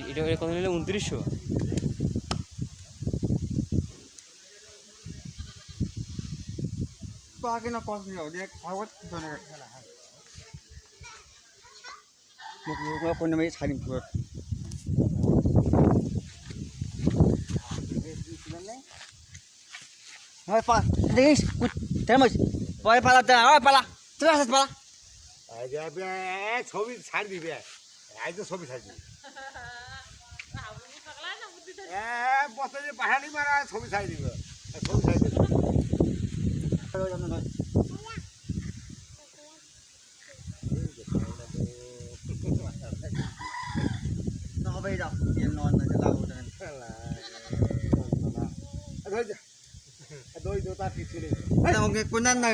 এটা কত নিলে 2900 Bakit na pause niyo? Di awat doon na. Mukha ko na may saling purot. Hoy pa, guys, termos. Hoy pala ta, hoy pala. Terus pala. এই যে ছবি ছাড় দিবে এই তো ছবি ছাড় দিবে বসে যে পাহাড়ি মারা ছবি ছাড় দিবে ছবি ছাড় দিবে Nó bây giờ tiền non là lao rồi. đôi ta thì Cái kunan na